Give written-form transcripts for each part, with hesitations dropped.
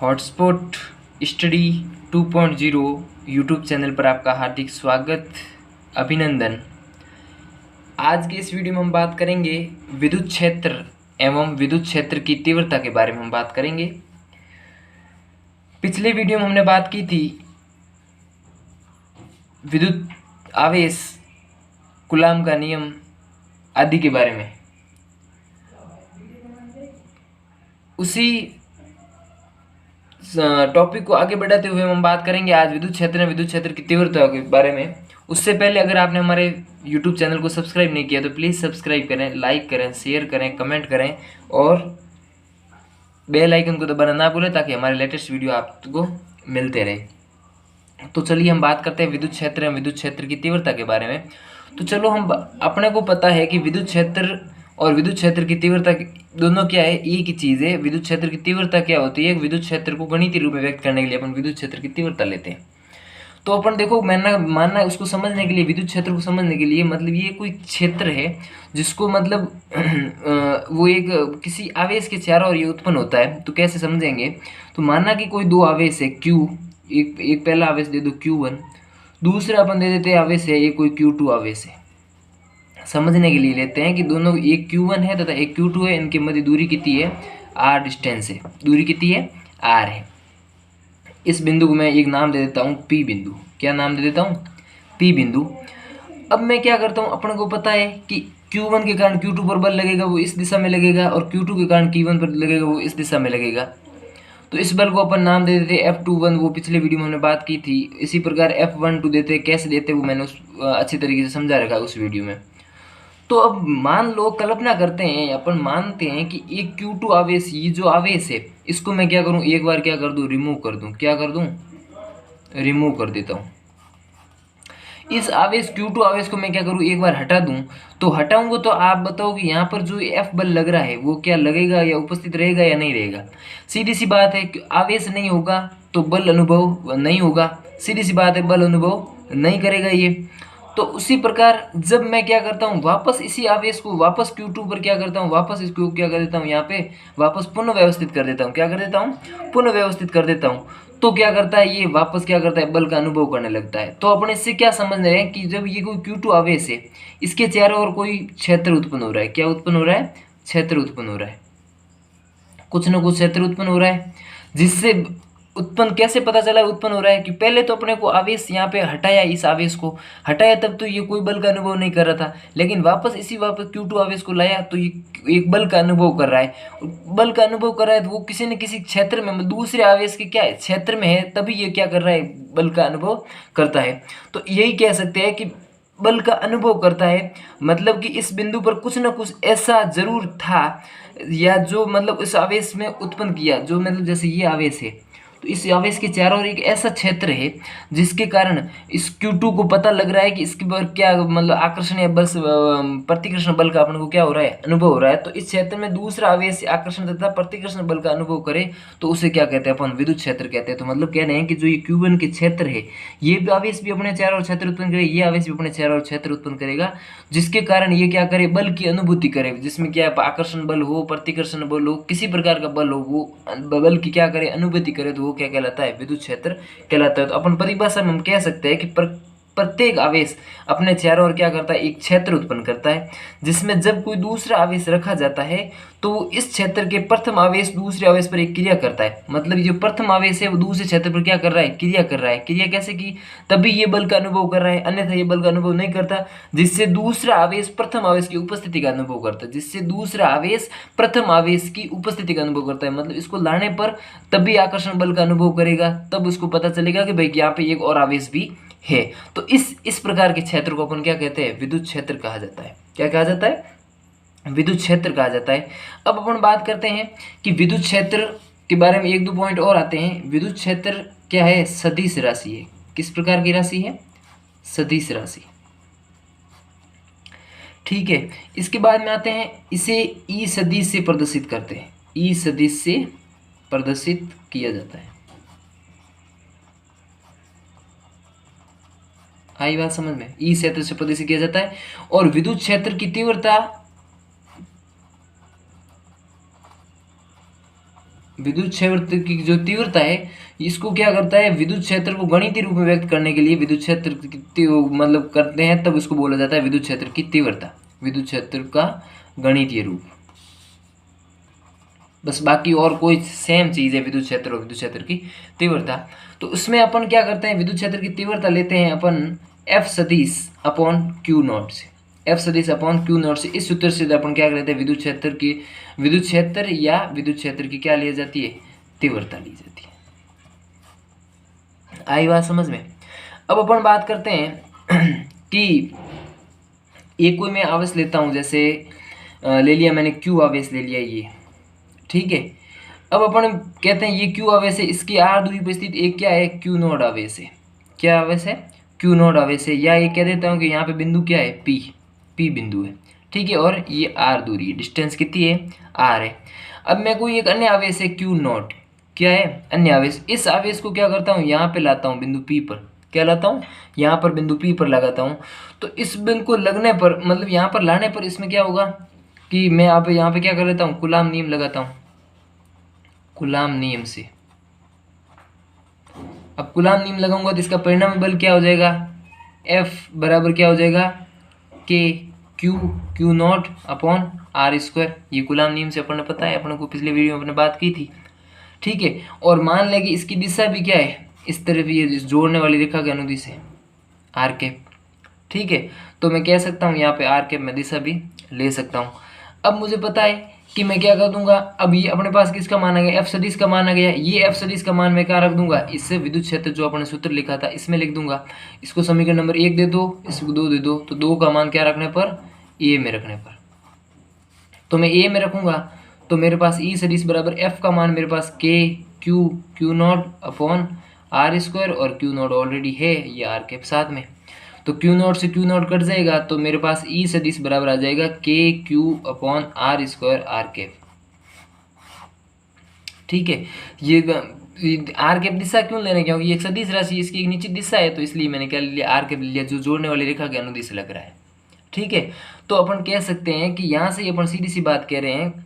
Hotspot study 2.0 YouTube channel पर आपका हार्दिक स्वागत, अभिनंदन। आज के इस वीडियो में हम बात करेंगे विद्युत क्षेत्र एवं विद्युत क्षेत्र की तीव्रता के बारे में हम बात करेंगे। पिछले वीडियो में हमने बात की थी विद्युत आवेश, कूलाम का नियम आदि के बारे में। उसी टॉपिक को आगे बढ़ाते हुए हम बात करेंगे आज विद्युत क्षेत्र की तीव्रता के बारे में। उससे पहले अगर आपने हमारे यूट्यूब चैनल को सब्सक्राइब नहीं किया तो प्लीज़ सब्सक्राइब करें, लाइक करें, शेयर करें, कमेंट करें और बेल आइकन को दबाना ना भूलें ताकि हमारे लेटेस्ट वीडियो आपको मिलते रहे। तो चलिए हम बात करते हैं विद्युत क्षेत्र की तीव्रता के बारे में। तो चलो, हम अपने को पता है कि विद्युत क्षेत्र और विद्युत क्षेत्र की तीव्रता दोनों क्या है, एक ही चीज़ है। विद्युत क्षेत्र की तीव्रता क्या होती है? विद्युत क्षेत्र को गणितीय रूप में व्यक्त करने के लिए अपन विद्युत क्षेत्र की तीव्रता लेते हैं। तो अपन देखो, मानना उसको समझने के लिए, विद्युत क्षेत्र को समझने के लिए, मतलब ये कोई क्षेत्र है जिसको मतलब वो एक किसी आवेश के चारों ओर ये उत्पन्न होता है। तो कैसे समझेंगे? तो मानना कि कोई दो आवेश है Q, एक पहला आवेश दे दो Q1, दूसरा अपन दे देते हैं आवेश है ये कोई Q2 आवेश है। समझने के लिए लेते हैं कि दोनों, एक Q1 है तथा एक Q2 है, इनके मध्य दूरी कितनी है? R डिस्टेंस है। दूरी कितनी है? R है। इस बिंदु को मैं एक नाम दे देता हूँ P बिंदु। क्या नाम दे देता हूँ? P बिंदु। अब मैं क्या करता हूँ, अपन को पता है कि Q1 के कारण Q2 पर बल लगेगा, वो इस दिशा में लगेगा, और Q2 के कारण Q1 पर लगेगा, वो इस दिशा में लगेगा। तो इस बल को अपन नाम दे देते F21, वो पिछले वीडियो में हमने बात की थी। इसी प्रकार F12 देते, कैसे देते वो मैंने अच्छी तरीके से समझा रखा उस वीडियो में। तो अब मान लो, कल्पना करते हैं, अपन मानते हैं कि एक Q2 आवेश, ये जो आवेश है इसको मैं क्या करूं, एक बार क्या कर दूं, रिमूव कर दूं। क्या कर दूं? रिमूव कर देता हूं। इस आवेश Q2 आवेश को मैं क्या करूं, एक बार हटा दूं। तो हटाऊंगा तो आप बताओ कि यहाँ पर जो F बल लग रहा है वो क्या लगेगा, या उपस्थित रहेगा या नहीं रहेगा? सीधी सी बात है कि आवेश नहीं होगा तो बल अनुभव नहीं होगा। सीधी सी बात है, बल अनुभव नहीं करेगा ये। तो उसी प्रकार जब मैं क्या करता हूँ, वापस इसी आवेश को वापस Q2 पर क्या करता हूँ, वापस इसको क्या कर देता हूँ, यहाँ पे वापस पुनः व्यवस्थित कर देता हूँ। क्या कर देता हूँ? पुनः व्यवस्थित कर देता हूँ। तो क्या करता है, ये वापस क्या करता है, बल का अनुभव करने लगता है। तो अपने इससे क्या समझ रहे हैं कि जब ये कोई Q2 आवेश है, इसके चारों ओर कोई क्षेत्र उत्पन्न हो रहा है। क्या उत्पन्न हो रहा है? क्षेत्र उत्पन्न हो रहा है। कुछ न कुछ क्षेत्र उत्पन्न हो रहा है, जिससे उत्पन्न कैसे पता चला उत्पन्न हो रहा है कि पहले तो अपने को आवेश यहाँ पे हटाया, इस आवेश को हटाया, तब तो ये कोई बल का अनुभव नहीं कर रहा था। लेकिन वापस Q2 आवेश को लाया तो ये एक बल का अनुभव कर रहा है। बल का अनुभव कर रहा है तो वो किसी न किसी क्षेत्र में, दूसरे आवेश के क्या है, क्षेत्र में है, तभी ये क्या कर रहा है, बल का अनुभव करता है। तो यही कह सकते हैं कि बल का अनुभव करता है, मतलब कि इस बिंदु पर कुछ न कुछ ऐसा जरूर था, या जो मतलब इस आवेश में उत्पन्न किया, जो मतलब जैसे ये आवेश है तो इस आवेश के चारों ओर एक ऐसा क्षेत्र है जिसके कारण इस Q2 को पता लग रहा है कि इसके पर क्या मतलब आकर्षण या बल, प्रतिकर्षण बल का अपन को क्या हो रहा है, अनुभव हो रहा है। तो इस क्षेत्र में दूसरा आवेश आकर्षण तथा प्रतिकर्षण बल का अनुभव करे तो उसे क्या कहते हैं, अपन विद्युत क्षेत्र कहते हैं। तो मतलब कह रहे हैं कि जो ये Q1 के क्षेत्र है, ये आवेश भी अपने चारों ओर क्षेत्र उत्पन्न करेगा, ये आवेश भी अपने चारों ओर क्षेत्र उत्पन्न करेगा, जिसके कारण ये क्या करे, बल की अनुभूति करे, जिसमें क्या आकर्षण बल हो, प्रतिकर्षण बल हो, किसी प्रकार का बल हो, वो बल की क्या करे, अनुभूति करे, तो वो क्या कहलाता है, विद्युत क्षेत्र कहलाता है। तो अपन परिभाषा में हम कह सकते हैं कि प्रत्येक आवेश अपने चारों ओर क्या करता है, एक क्षेत्र उत्पन्न करता है, जिसमें जब कोई दूसरा आवेश रखा जाता है तो इस क्षेत्र के प्रथम आवेश दूसरे आवेश पर एक क्रिया करता है। मतलब जो प्रथम आवेश है वो दूसरे क्षेत्र पर क्या कर रहा है, क्रिया कर रहा है। क्रिया कैसे की, तभी ये बल का अनुभव कर रहा है, अन्यथा ये बल का अनुभव नहीं करता। जिससे दूसरा आवेश प्रथम आवेश की उपस्थिति का अनुभव करता है, जिससे दूसरा आवेश प्रथम आवेश की उपस्थिति का अनुभव करता है। मतलब इसको लाने पर तभी आकर्षण बल का अनुभव करेगा, तब उसको पता चलेगा कि भाई यहाँ पे एक और आवेश भी है। तो इस प्रकार के क्षेत्र को अपन क्या कहते हैं, विद्युत क्षेत्र कहा जाता है। क्या कहा जाता है? विद्युत क्षेत्र कहा जाता है। अब अपन बात करते हैं कि विद्युत क्षेत्र के बारे में एक दो पॉइंट और आते हैं। विद्युत क्षेत्र क्या है? सदिश राशि है। किस प्रकार की राशि है? सदिश राशि। ठीक है, इसके बाद में आते हैं, इसे ई सदिश से प्रदर्शित करते हैं। ई सदिश से प्रदर्शित किया जाता है। आई बात समझ में? ई क्षेत्र से प्रदर्शित किया जाता है। और विद्युत क्षेत्र की तीव्रता विद्युत क्षेत्र की जो तीव्रता है इसको क्या करता है, विद्युत क्षेत्र को गणितीय रूप में व्यक्त करने के लिए विद्युत क्षेत्र की मतलब करते हैं, तब इसको बोला जाता है विद्युत क्षेत्र की तीव्रता, विद्युत क्षेत्र का गणितीय रूप। बस बाकी और कोई सेम चीज़ है विद्युत क्षेत्र और विद्युत क्षेत्र की तीव्रता। तो उसमें अपन क्या करते हैं, विद्युत क्षेत्र की तीव्रता लेते हैं अपन एफ सदिश अपॉन क्यू नॉट से, एफ सदिश अपॉन क्यू नॉट से। इस सूत्र से अपन क्या करते हैं, विद्युत क्षेत्र की, विद्युत क्षेत्र या विद्युत क्षेत्र की क्या ली जाती है, तीव्रता ली जाती है। आई बात समझ में। अब अपन बात करते हैं कि एक कोई मैं आवेश लेता हूँ, जैसे ले लिया मैंने क्यू आवेश ले लिया ये, ठीक है। अब अपन कहते हैं ये क्यू आवेश है, इसकी आर दूरी पर स्थित एक क्या है, क्यू नोड आवेश है। क्या आवेश है, क्यू नोड आवेश है, या ये कह देता हूँ कि यहाँ पे बिंदु क्या है, पी, पी बिंदु है, ठीक है। और ये आर दूरी, डिस्टेंस कितनी है, आर है। अब मैं कोई एक अन्य आवेश है क्यू नोट, क्या है, अन्य आवेश। इस आवेश को क्या करता हूँ, यहाँ पे लाता हूँ बिंदु पी पर, क्या लाता हूँ, यहाँ पर बिंदु पी पर लगाता हूँ। तो इस बिंदु को लगने पर, मतलब यहाँ पर लाने पर इसमें क्या होगा कि मैं यहाँ पे क्या कर लेता हूँ, कूलाम नियम लगाता हूँ, कूलाम नियम से। अब कूलाम नियम लगाऊंगा तो इसका परिणामी बल क्या हो जाएगा, F बराबर क्या हो जाएगा, K q naught upon r square. ये कूलाम नियम से अपन ने पता है, अपन को पिछले वीडियो में अपने बात की थी, ठीक है। और मान लें कि इसकी दिशा भी क्या है, इस तरफ ये जोड़ने वाली रेखा के अनुदिश है, आर कैप, ठीक है। तो मैं कह सकता हूँ यहाँ पे आर कैप में दिशा भी ले सकता हूँ। अब मुझे पता है कि मैं क्या कर दूंगा, अब ये अपने पास किसका मान आ गया, एफ सदिश का मान आ गया। ये एफ सदिश का मान मैं क्या रख दूंगा, इससे विद्युत क्षेत्र जो अपने सूत्र लिखा था इसमें लिख दूंगा। इसको समीकरण नंबर 1 दे दो, इसको 2 दे दो, तो 2 का मान क्या रखने पर, ए में रखने पर। तो मैं ए में रखूंगा तो मेरे पास ई सदिश बराबर एफ का मान मेरे पास k q naught upon r square, और क्यू नॉट ऑलरेडी है ये आर कैप साथ में, तो क्यू नॉट से क्यू नॉट कट जाएगा, तो मेरे पास ई सदिश बराबर आ जाएगा k q upon r square r cap, ठीक है। ये आर कैप दिशा क्यों लेने, क्योंकि ये एक सदिश राशि, इसकी एक निश्चित दिशा है, तो इसलिए मैंने क्या लिया, आर कैप लिया, जो जोड़ने वाली रेखा के अनुदिश लग रहा है, ठीक है। तो अपन कह सकते हैं कि यहाँ से अपन सीधी सी बात कह रहे हैं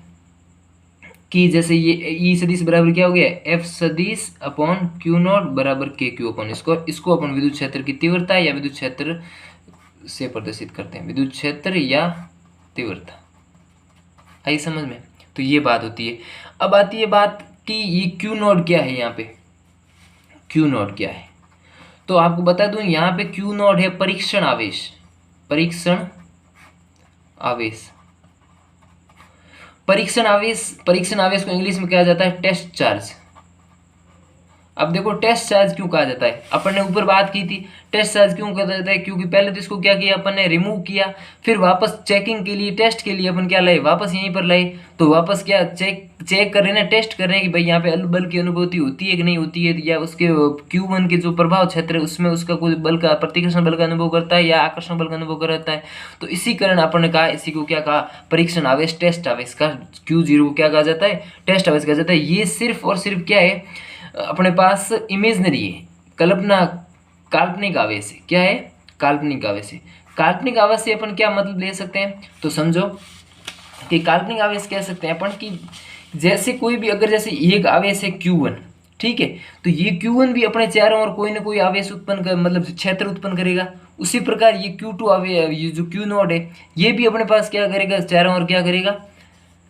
कि जैसे ये ई सदिश बराबर क्या हो गया, एफ सदिश अपॉन क्यू नॉट बराबर के क्यू अपॉन इसको अपन विद्युत क्षेत्र की तीव्रता या विद्युत क्षेत्र से प्रदर्शित करते हैं, विद्युत क्षेत्र या तीव्रता। आई समझ में। तो ये बात होती है। अब आती है बात कि ये क्यू नॉट क्या है, यहाँ पे क्यू नॉट क्या है। तो आपको बता दूं यहाँ पे क्यू नॉट है परीक्षण आवेश, परीक्षण आवेश, परीक्षण आवेश को इंग्लिश में कहा जाता है टेस्ट चार्ज। अब देखो टेस्ट चार्ज क्यों कहा जाता है, अपन ने ऊपर बात की थी, टेस्ट चार्ज क्यों कहा जाता है, क्योंकि पहले तो इसको क्या किया अपन ने, रिमूव किया, फिर वापस चेकिंग के लिए, टेस्ट के लिए अपन क्या लाए, वापस यहीं पर लाए। तो वापस क्या चेक कर रहे हैं ना, टेस्ट कर रहे हैं कि भाई यहाँ पे बल की अनुभूति होती है कि नहीं होती है, या उसके Q1 के जो प्रभाव क्षेत्र है उसमें उसका कोई बल का, प्रतिकर्षण बल का अनुभव करता है या आकर्षण बल का अनुभव करता है। तो इसी कारण अपन ने कहा, इसी को क्या कहा, परीक्षण आवेश, टेस्ट आवेश का Q0 को क्या कहा जाता है, टेस्ट आवेश कहा जाता है। ये सिर्फ और सिर्फ क्या है, अपने पास इमेजनरी है, कल्पना, काल्पनिक आवेश है। क्या है, काल्पनिक आवेश है। काल्पनिक आवेश से अपन क्या मतलब ले सकते हैं, तो समझो कि काल्पनिक आवेश कह सकते हैं अपन कि जैसे कोई भी, अगर जैसे एक आवेश है Q1, ठीक है, तो ये Q1 भी अपने चारों ओर कोई ना कोई आवेश उत्पन्न कर, मतलब क्षेत्र उत्पन्न करेगा। उसी प्रकार ये Q2 आवेश, ये जो Q नॉट है, ये भी अपने पास क्या करेगा, चारों ओर क्या करेगा,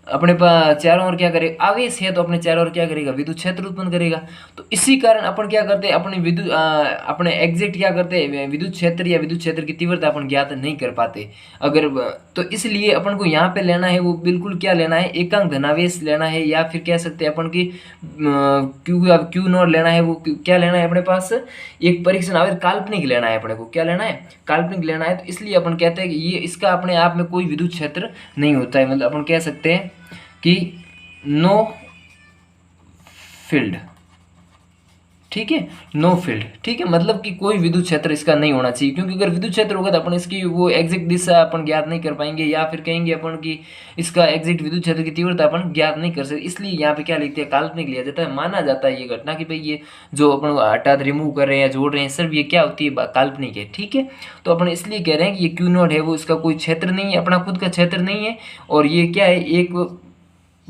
अपने पास चारों ओर क्या करेगा, आवेश है तो अपने चारों ओर क्या करेगा, विद्युत क्षेत्र उत्पन्न करेगा। तो इसी कारण अपन क्या करते हैं, अपने एग्जैक्ट क्या करते हैं, विद्युत क्षेत्र या विद्युत क्षेत्र की तीव्रता अपन ज्ञात नहीं कर पाते अगर, तो इसलिए अपन को यहाँ पे लेना है वो बिल्कुल क्या लेना है, एकांक धनावेश लेना है, या फिर कह सकते हैं अपन की क्यू नॉट लेना है, वो क्या लेना है अपने पास, एक परीक्षण आवेश काल्पनिक लेना है, अपने को क्या लेना है, काल्पनिक लेना है। तो इसलिए अपन कहते हैं कि ये इसका अपने आप में कोई विद्युत क्षेत्र नहीं होता है, मतलब अपन कह सकते हैं कि नो फील्ड, ठीक है, नो फील्ड, ठीक है, मतलब कि कोई विद्युत क्षेत्र इसका नहीं होना चाहिए, क्योंकि अगर विद्युत क्षेत्र होगा तो अपन इसकी वो एग्जैक्ट दिशा अपन ज्ञात नहीं कर पाएंगे, या फिर कहेंगे अपन कि इसका एग्जैक्ट विद्युत क्षेत्र की तीव्रता अपन ज्ञात नहीं कर सकते। इसलिए यहाँ पे क्या लिखते हैं, काल्पनिक लिया जाता है। माना जाता है ये घटना कि भाई ये जो अपन हटा रिमूव कर रहे हैं या जोड़ रहे हैं, सिर्फ ये क्या होती है, काल्पनिक है, ठीक है। तो अपन इसलिए कह रहे हैं कि ये क्यू नॉट है वो इसका कोई क्षेत्र नहीं है, अपना खुद का क्षेत्र नहीं है, और ये क्या है, एक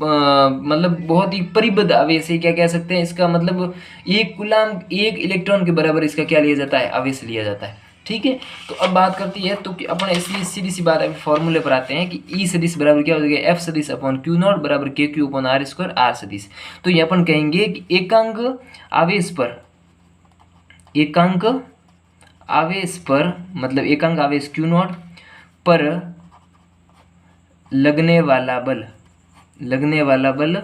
मतलब बहुत ही परिबद्ध आवेश है, क्या कह सकते हैं इसका मतलब एक कूलाम एक इलेक्ट्रॉन के बराबर इसका क्या लिया जाता है, आवेश लिया जाता है। ठीक है, तो अब बात करती है तो कि अपन इसलिए सीधी सी बात अभी फॉर्मूले पर आते हैं कि ई सदिश बराबर क्या हो जाएगा, एफ सदिश अपॉन क्यू नॉट बराबर k q upon r square r सदिश। तो ये अपन कहेंगे कि एकांक आवेश पर मतलब एकांक आवेश क्यू नॉट पर लगने वाला बल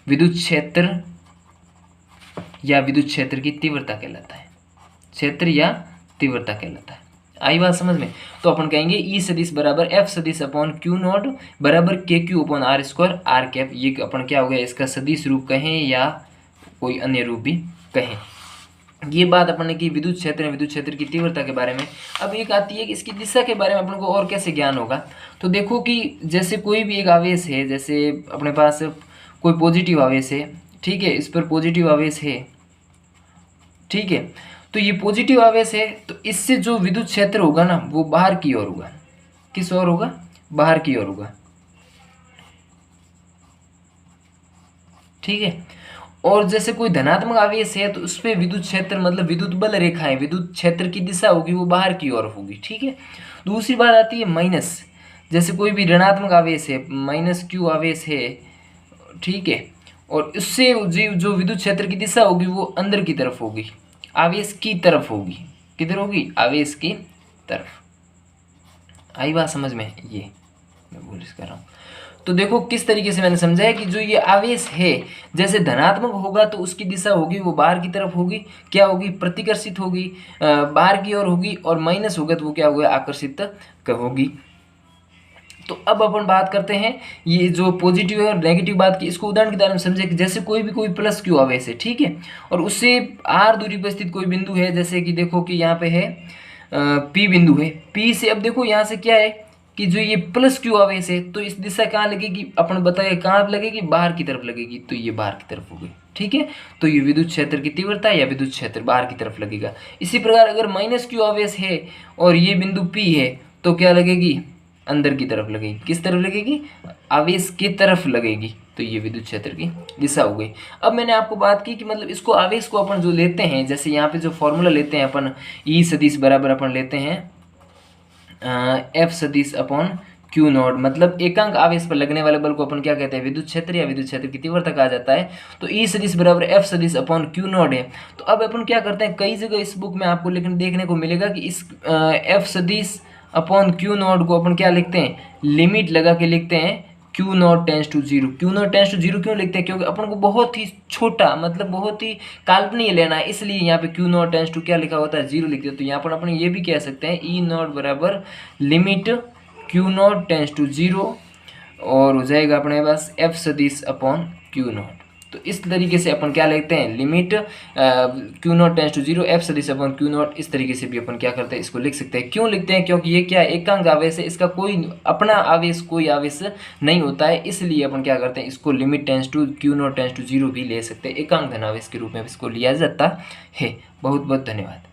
विद्युत क्षेत्र या विद्युत क्षेत्र की तीव्रता कहलाता है, क्षेत्र या तीव्रता कहलाता है। आई बात समझ में? तो अपन कहेंगे ई सदिश बराबर एफ सदिश अपॉन क्यू नॉट बराबर k q upon r square r cap. ये अपन क्या हो गया, इसका सदिश रूप कहें या कोई अन्य रूप भी कहें। ये बात अपन ने की विद्युत क्षेत्र की तीव्रता के बारे में। अब एक आती है कि इसकी दिशा के बारे में अपन को और कैसे ज्ञान होगा। तो देखो कि जैसे कोई भी एक आवेश है, जैसे अपने पास कोई पॉजिटिव आवेश है, ठीक है, इस पर पॉजिटिव आवेश है, ठीक है, तो ये पॉजिटिव आवेश है, तो इससे जो विद्युत क्षेत्र होगा ना वो बाहर की ओर होगा। किस ओर होगा? बाहर की ओर होगा। ठीक है, और जैसे कोई धनात्मक आवेश है तो उस पर विद्युत क्षेत्र मतलब विद्युत बल रेखाएं, विद्युत क्षेत्र की दिशा होगी वो बाहर की ओर होगी। ठीक है, दूसरी बात आती है माइनस। जैसे कोई भी ऋणात्मक आवेश है, माइनस क्यू आवेश है, ठीक है, और उससे जो विद्युत क्षेत्र की दिशा होगी वो अंदर की तरफ होगी, आवेश की तरफ होगी। किधर होगी? आवेश की तरफ। आई बात समझ में? ये मैं बोल कर रहा हूँ। तो देखो किस तरीके से मैंने समझाया कि जो ये आवेश है जैसे धनात्मक होगा तो उसकी दिशा होगी वो बाहर की तरफ होगी, क्या होगी? प्रतिकर्षित होगी, बाहर की ओर होगी, और माइनस होगा तो वो क्या होगा? आकर्षित होगी। तो अब अपन बात करते हैं ये जो पॉजिटिव और नेगेटिव बात की, इसको उदाहरण के द्वारा समझे कि जैसे कोई प्लस क्यू आवेश है, ठीक है, और उससे आर दूरी पर स्थित कोई बिंदु है, जैसे कि देखो कि यहाँ पे है पी बिंदु है, पी से अब देखो यहाँ से क्या है कि जो ये प्लस क्यू आवेश है तो इस दिशा कहाँ लगेगी? अपन बताए कहाँ लगेगी? बाहर की तरफ लगेगी, तो ये बाहर की तरफ होगी। ठीक है, तो ये विद्युत क्षेत्र की तीव्रता या विद्युत क्षेत्र बाहर की तरफ लगेगा। इसी प्रकार अगर माइनस क्यू आवेश है और ये बिंदु पी है तो क्या लगेगी? अंदर की तरफ लगेगी। किस तरफ लगेगी? आवेश की तरफ लगेगी, तो ये विद्युत क्षेत्र की दिशा हो गई। अब मैंने आपको बात की कि मतलब इसको आवेश को अपन जो लेते हैं, जैसे यहाँ पे जो फॉर्मूला लेते हैं अपन, ई सदिश बराबर अपन लेते हैं एफ सदिश अपॉन क्यू नॉट, मतलब एकांक आवेश पर लगने वाले बल को अपन क्या कहते हैं? विद्युत क्षेत्र या विद्युत क्षेत्र की तीव्रता कहा जाता है। तो ई सदिश बराबर एफ सदिश अपॉन क्यू नॉट है। तो अब अपन क्या करते हैं, कई जगह इस बुक में आपको लेकिन देखने को मिलेगा कि इस एफ सदिश अपॉन क्यू नॉट को अपन क्या लिखते हैं? लिमिट लगा के लिखते हैं q naught tends to zero. Q naught tends to zero क्यों लिखते हैं? क्योंकि अपन को बहुत ही छोटा मतलब बहुत ही काल्पनिक लेना है, इसलिए यहाँ पे क्यू नॉट टेंस टू क्या लिखा होता है? जीरो लिखते हैं। तो यहाँ पर अपन ये भी कह सकते हैं ई नॉट बराबर limit q naught tends to zero, और हो जाएगा अपने पास एफ सदिश अपॉन क्यू नॉट। तो इस तरीके से अपन क्या लिखते हैं? Limit q naught tends to zero F सदिश अपॉन क्यू नॉट। इस तरीके से भी अपन क्या करते हैं? इसको लिख सकते हैं। क्यों लिखते हैं? क्योंकि ये क्या एकांक आवेश है, इसका कोई अपना आवेश कोई आवेश नहीं होता है, इसलिए अपन क्या करते हैं? इसको limit tends to q naught tends to zero भी ले सकते हैं, एकांक धनावेश के रूप में इसको लिया जाता है। बहुत बहुत धन्यवाद।